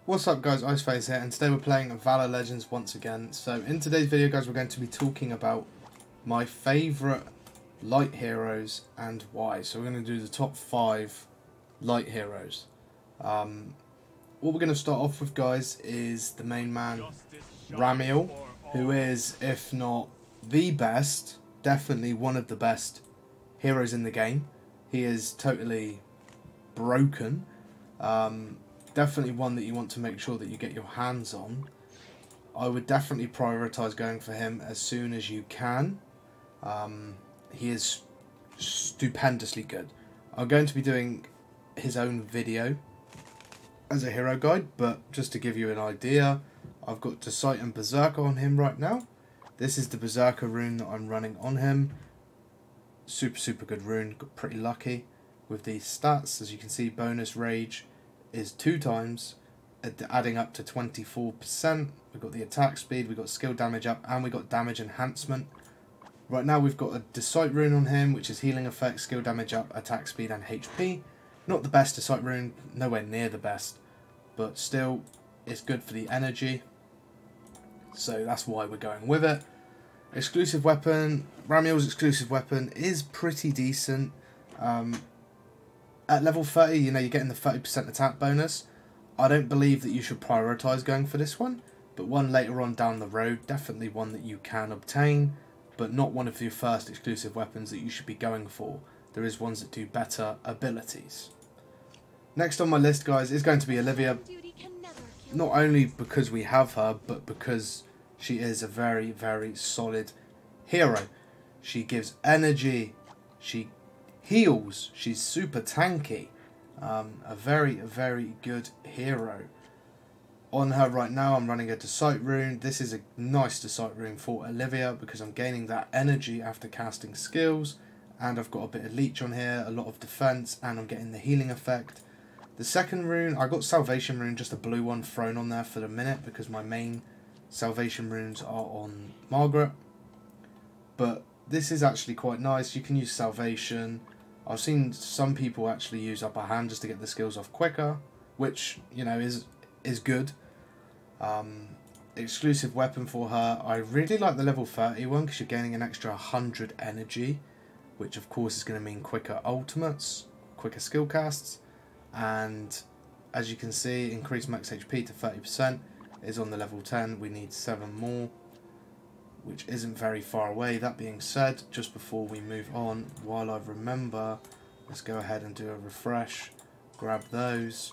What's up guys, Iceface here, and today we're playing Valor Legends once again. So in today's video guys, we're going to be talking about my favourite light heroes and why. So we're going to do the top 5 light heroes. What we're going to start off with guys is the main man, Ramiel, who is, if not the best, definitely one of the best heroes in the game. He is totally broken. Definitely one that you want to make sure that you get your hands on. I would definitely prioritise going for him as soon as you can. He is stupendously good. I'm going to be doing his own video as a hero guide, but just to give you an idea, I've got Decite and Berserker on him right now. This is the Berserker rune that I'm running on him. Super good rune, got pretty lucky with these stats. As you can see, bonus rage is 2 times, adding up to 24%. We've got the attack speed, we've got skill damage up, and we've got damage enhancement. Right now we've got a Decite rune on him, which is healing effect, skill damage up, attack speed, and HP. Not the best Decite rune, nowhere near the best, but still it's good for the energy, so that's why we're going with it. Exclusive weapon, Ramiel's exclusive weapon is pretty decent. At level 30, you know, you're getting the 30% attack bonus. I don't believe that you should prioritise going for this one, but one later on down the road, definitely one that you can obtain, but not one of your first exclusive weapons that you should be going for. There is ones that do better abilities. Next on my list, guys, is going to be Olivia. Not only because we have her, but because she is a very solid hero. She gives energy, she heals, she's super tanky. A very good hero. On her right now, I'm running a Decite rune. This is a nice Decite rune for Olivia because I'm gaining that energy after casting skills, and I've got a bit of leech on here, a lot of defense, and I'm getting the healing effect. The second rune, I got Salvation rune, just a blue one thrown on there for the minute because my main Salvation runes are on Margaret. But this is actually quite nice. You can use Salvation. I've seen some people actually use Upper Hand just to get the skills off quicker, which, you know, is good. Exclusive weapon for her. I really like the level 30 one because you're gaining an extra 100 energy, which of course is going to mean quicker ultimates, quicker skill casts, and as you can see, increase max HP to 30% is on the level 10. We need 7 more, which isn't very far away. That being said, just before we move on, while I remember, let's go ahead and do a refresh, grab those,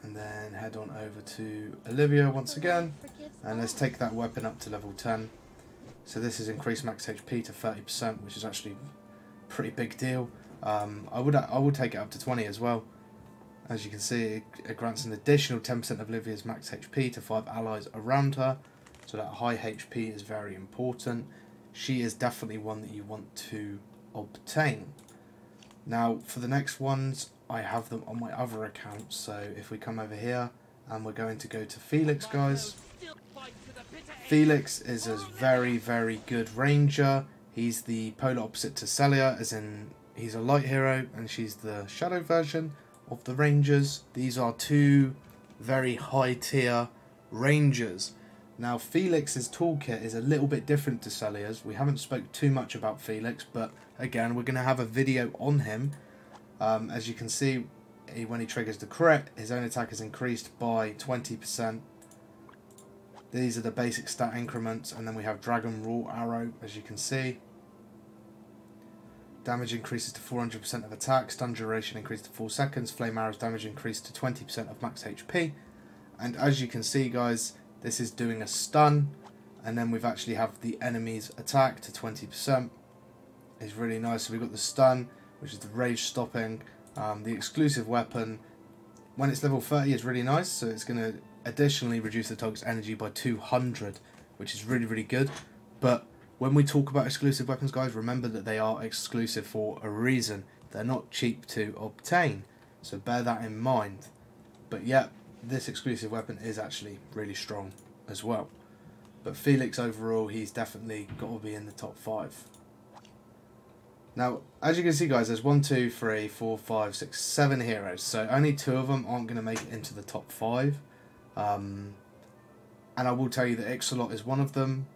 and then head on over to Olivia once again, and let's take that weapon up to level 10. So this is increased max HP to 30%, which is actually a pretty big deal. I would take it up to 20 as well. As you can see, it grants an additional 10% of Olivia's max HP to 5 allies around her. So that high HP is very important. She is definitely one that you want to obtain. Now, for the next ones, I have them on my other account. So if we come over here, and we're going to go to Felix, guys. Felix is a very good ranger. He's the polar opposite to Celia, as in he's a light hero, and she's the shadow version of the rangers. These are 2 very high tier rangers. Now, Felix's toolkit is a little bit different to Celia's. We haven't spoke too much about Felix, but again, we're going to have a video on him. As you can see, when he triggers the crit, his own attack is increased by 20%. These are the basic stat increments, and then we have Dragon Raw Arrow, as you can see. Damage increases to 400% of attack, stun duration increased to 4 seconds, Flame Arrow's damage increased to 20% of max HP. And as you can see, guys, this is doing a stun, and then we've actually have the enemy's attack to 20%. It's really nice. So we've got the stun, which is the rage stopping. The exclusive weapon, when it's level 30, is really nice. So it's going to additionally reduce the target's energy by 200, which is really good. But when we talk about exclusive weapons, guys, remember that they are exclusive for a reason. They're not cheap to obtain, so bear that in mind. But yeah, this exclusive weapon is actually really strong as well. But Felix overall, he's definitely got to be in the top 5. Now, as you can see, guys, there's 1, 2, 3, 4, 5, 6, 7 heroes. So only 2 of them aren't going to make it into the top 5. And I will tell you that Ixolot is one of them.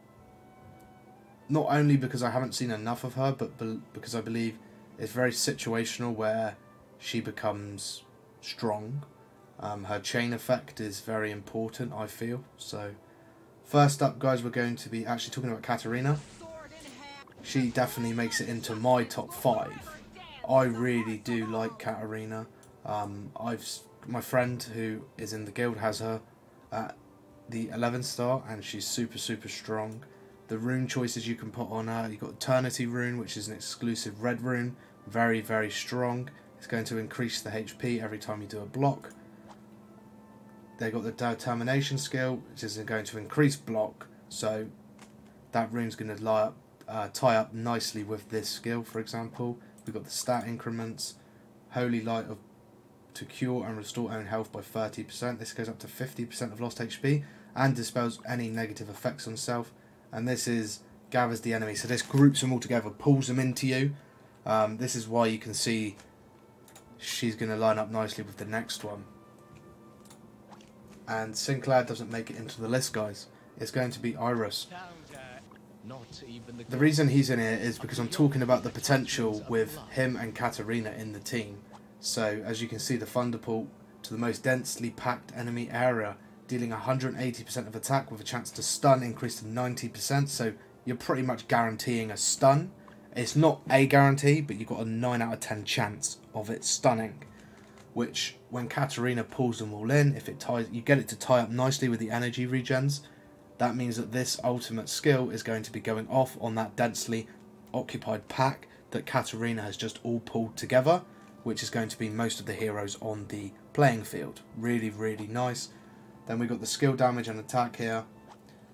Not only because I haven't seen enough of her, but because I believe it's very situational where she becomes strong. Her chain effect is very important, I feel. So, first up, guys, we're going to be actually talking about Katarina. She definitely makes it into my top 5. I really do like Katarina. My friend who is in the guild has her at the 11 star, and she's super strong. The rune choices you can put on her, you've got Eternity rune, which is an exclusive red rune, very strong. It's going to increase the HP every time you do a block. They've got the Determination skill, which is going to increase block, so that rune's going to tie up nicely with this skill. For example, we've got the stat increments, Holy Light to cure and restore own health by 30%. This goes up to 50% of lost HP and dispels any negative effects on self. And this is gathers the enemy, so this groups them all together, pulls them into you. This is why you can see she's going to line up nicely with the next one. And Sinclair doesn't make it into the list, guys. It's going to be Iris. The reason he's in here is because I'm talking about the potential with him and Katarina in the team. So as you can see, the Thunderbolt to the most densely packed enemy area, dealing 180% of attack with a chance to stun increased to 90%, so you're pretty much guaranteeing a stun. It's not a guarantee, but you've got a 9 out of 10 chance of it stunning, which when Katarina pulls them all in, if it ties, you get it to tie up nicely with the energy regens. That means that this ultimate skill is going to be going off on that densely occupied pack that Katarina has just all pulled together, which is going to be most of the heroes on the playing field. Really nice. Then we got the skill damage and attack here.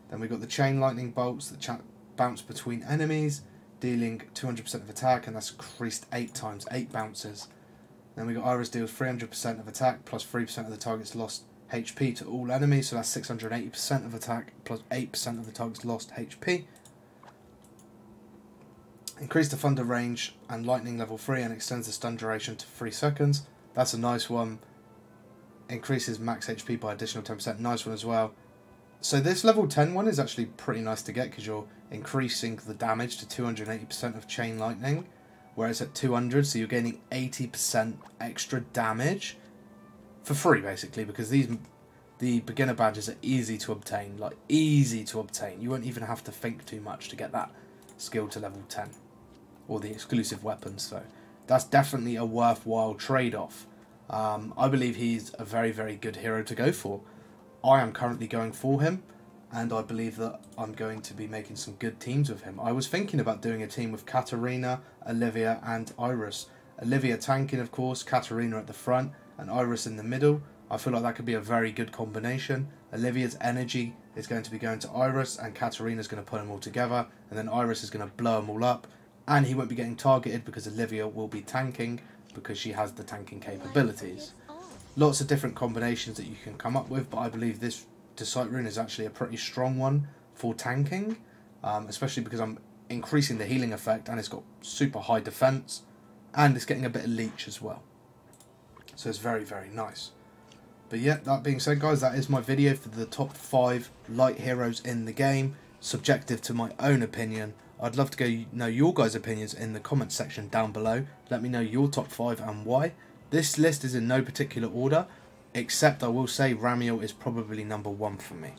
Then we got the chain lightning bolts that bounce between enemies, dealing 200% of attack, and that's increased 8 times, 8 bounces. Then we got Iris deals 300% of attack plus 3% of the target's lost HP to all enemies, so that's 680% of attack plus 8% of the target's lost HP. Increase the thunder range and lightning level 3 and extends the stun duration to 3 seconds. That's a nice one. Increases max HP by additional 10%. Nice one as well. So this level 10 one is actually pretty nice to get because you're increasing the damage to 280% of chain lightning, whereas at 200, so you're gaining 80% extra damage for free basically, because the beginner badges are easy to obtain, like easy to obtain. You won't even have to think too much to get that skill to level 10 or the exclusive weapons. So that's definitely a worthwhile trade-off. I believe he's a very good hero to go for. I am currently going for him, and I believe that I'm going to be making some good teams with him. I was thinking about doing a team with Katarina, Olivia and Iris. Olivia tanking, of course, Katarina at the front and Iris in the middle. I feel like that could be a very good combination. Olivia's energy is going to be going to Iris, and Katarina's going to put them all together, and then Iris is going to blow them all up, and he won't be getting targeted because Olivia will be tanking, because she has the tanking capabilities. Lots of different combinations that you can come up with, but I believe this Decite rune is actually a pretty strong one for tanking, especially because I'm increasing the healing effect, and it's got super high defense, and it's getting a bit of leech as well. So it's very nice. But yeah, that being said, guys, that is my video for the top 5 light heroes in the game, subjective to my own opinion. I'd love to know your guys' opinions in the comments section down below. Let me know your top 5 and why. This list is in no particular order, except I will say Ramiel is probably number 1 for me.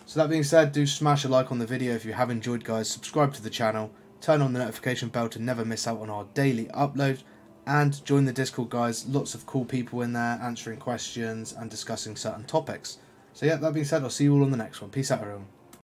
So that being said, do smash a like on the video if you have enjoyed, guys. Subscribe to the channel, turn on the notification bell to never miss out on our daily upload, and join the Discord, guys. Lots of cool people in there answering questions and discussing certain topics. So yeah, that being said, I'll see you all on the next one. Peace out, everyone.